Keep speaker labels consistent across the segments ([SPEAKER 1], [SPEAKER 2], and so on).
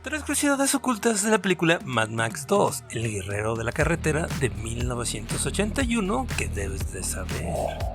[SPEAKER 1] Tres curiosidades ocultas de la película Mad Max 2, El Guerrero de la Carretera de 1981 que debes de saber.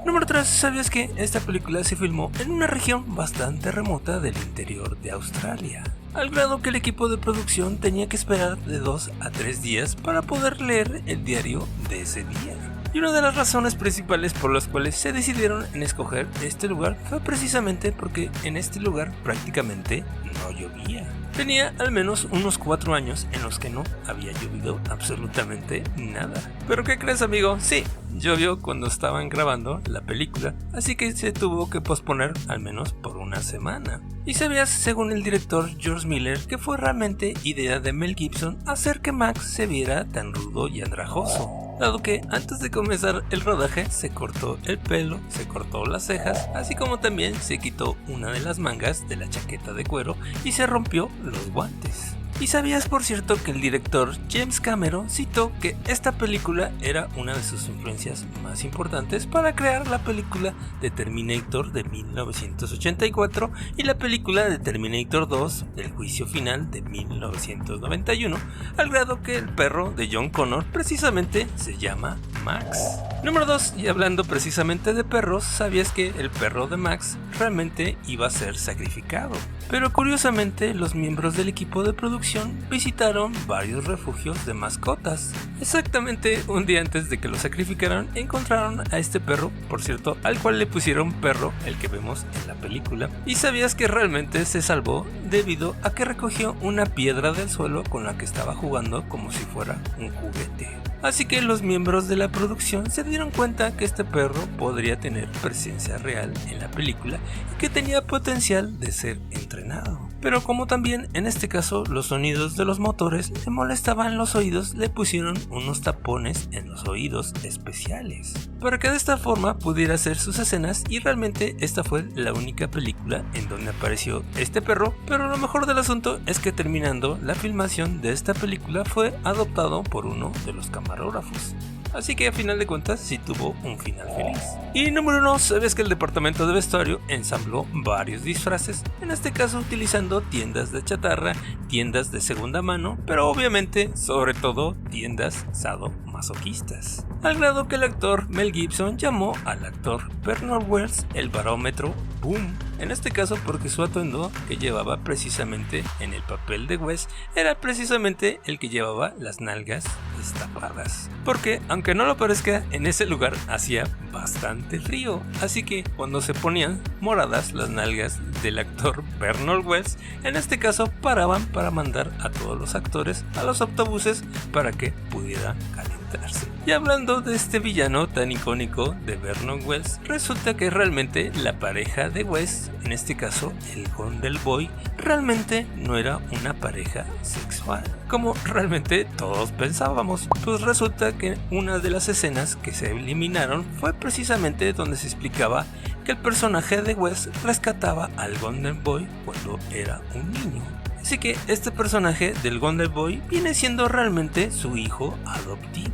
[SPEAKER 1] Número 3. ¿Sabías que esta película se filmó en una región bastante remota del interior de Australia? Al grado que el equipo de producción tenía que esperar de 2 a 3 días para poder leer el diario de ese día. Y una de las razones principales por las cuales se decidieron en escoger este lugar fue precisamente porque en este lugar prácticamente no llovía. Tenía al menos unos 4 años en los que no había llovido absolutamente nada. ¿Pero qué crees, amigo? Sí, llovió cuando estaban grabando la película, así que se tuvo que posponer al menos por una semana. ¿Y sabías, según el director George Miller, que fue realmente idea de Mel Gibson hacer que Max se viera tan rudo y andrajoso? Dado que antes de comenzar el rodaje se cortó el pelo, se cortó las cejas, así como también se quitó una de las mangas de la chaqueta de cuero y se rompió los guantes. ¿Y sabías, por cierto, que el director James Cameron citó que esta película era una de sus influencias más importantes para crear la película de Terminator de 1984 y la película de Terminator 2, El Juicio Final de 1991, al grado que el perro de John Connor precisamente se llama Max? Número 2. Y hablando precisamente de perros, ¿sabías que el perro de Max realmente iba a ser sacrificado? Pero curiosamente, los miembros del equipo de producción visitaron varios refugios de mascotas. Exactamente un día antes de que lo sacrificaran, encontraron a este perro, por cierto, al cual le pusieron Perro, el que vemos en la película. ¿Y sabías que realmente se salvó debido a que recogió una piedra del suelo con la que estaba jugando como si fuera un juguete? Así que los miembros de la producción se dieron cuenta que este perro podría tener presencia real en la película y que tenía potencial de ser entrenado. Pero como también en este caso los sonidos de los motores le molestaban los oídos, le pusieron unos tapones en los oídos especiales para que de esta forma pudiera hacer sus escenas, y realmente esta fue la única película en donde apareció este perro. Pero lo mejor del asunto es que terminando la filmación de esta película fue adoptado por uno de los camarógrafos. Así que a final de cuentas sí tuvo un final feliz. Y número 1, ¿sabes que el departamento de vestuario ensambló varios disfraces? En este caso utilizando tiendas de chatarra, tiendas de segunda mano, pero obviamente sobre todo tiendas sadomasoquistas. Al grado que el actor Mel Gibson llamó al actor Bernard Wells el barómetro Boom. En este caso porque su atuendo que llevaba precisamente en el papel de Wes era precisamente el que llevaba las nalgas destapadas. Porque aunque no lo parezca, en ese lugar hacía bastante frío. Así que cuando se ponían moradas las nalgas del actor Bernard Wells, en este caso paraban para mandar a todos los actores a los autobuses para que pudiera calentarse. Y hablando de este villano tan icónico de Bernard Wells, resulta que realmente la pareja de Wes, en este caso el Gondel Boy, realmente no era una pareja sexual, como realmente todos pensábamos. Pues resulta que una de las escenas que se eliminaron fue precisamente donde se explicaba que el personaje de Wes rescataba al Gondel Boy cuando era un niño. Así que este personaje del Gondel Boy viene siendo realmente su hijo adoptivo.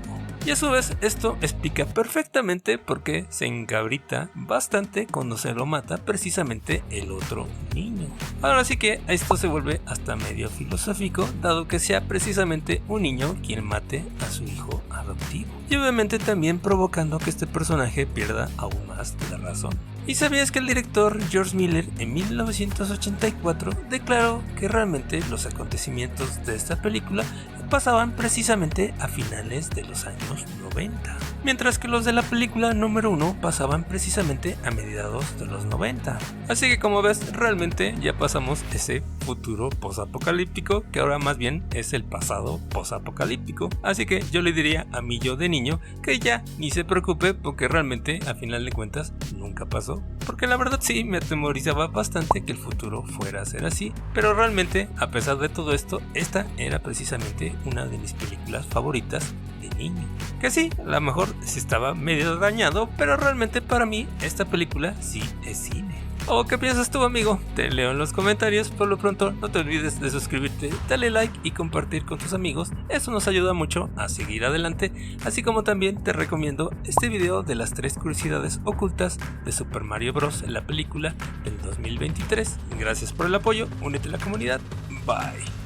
[SPEAKER 1] Y a su vez esto explica perfectamente por qué se encabrita bastante cuando se lo mata precisamente el otro niño. Ahora sí que esto se vuelve hasta medio filosófico, dado que sea precisamente un niño quien mate a su hijo adoptivo. Y obviamente también provocando que este personaje pierda aún más de la razón. ¿Y sabías que el director George Miller en 1984 declaró que realmente los acontecimientos de esta película pasaban precisamente a finales de los años 90, mientras que los de la película número 1 pasaban precisamente a mediados de los 90? Así que como ves, realmente ya pasamos ese futuro posapocalíptico, que ahora más bien es el pasado posapocalíptico. Así que yo le diría a mi yo de niño que ya ni se preocupe, porque realmente a final de cuentas nunca pasó. Porque la verdad sí me atemorizaba bastante que el futuro fuera a ser así, pero realmente a pesar de todo esto, esta era precisamente una de mis películas favoritas de niño. Que sí, a lo mejor sí estaba medio dañado, pero realmente para mí esta película sí es cine. ¿O qué piensas tú, amigo? Te leo en los comentarios. Por lo pronto, no te olvides de suscribirte, darle like y compartir con tus amigos. Eso nos ayuda mucho a seguir adelante. Así como también te recomiendo este video de las 3 curiosidades ocultas de Super Mario Bros. En la película del 2023. Gracias por el apoyo, únete a la comunidad. Bye.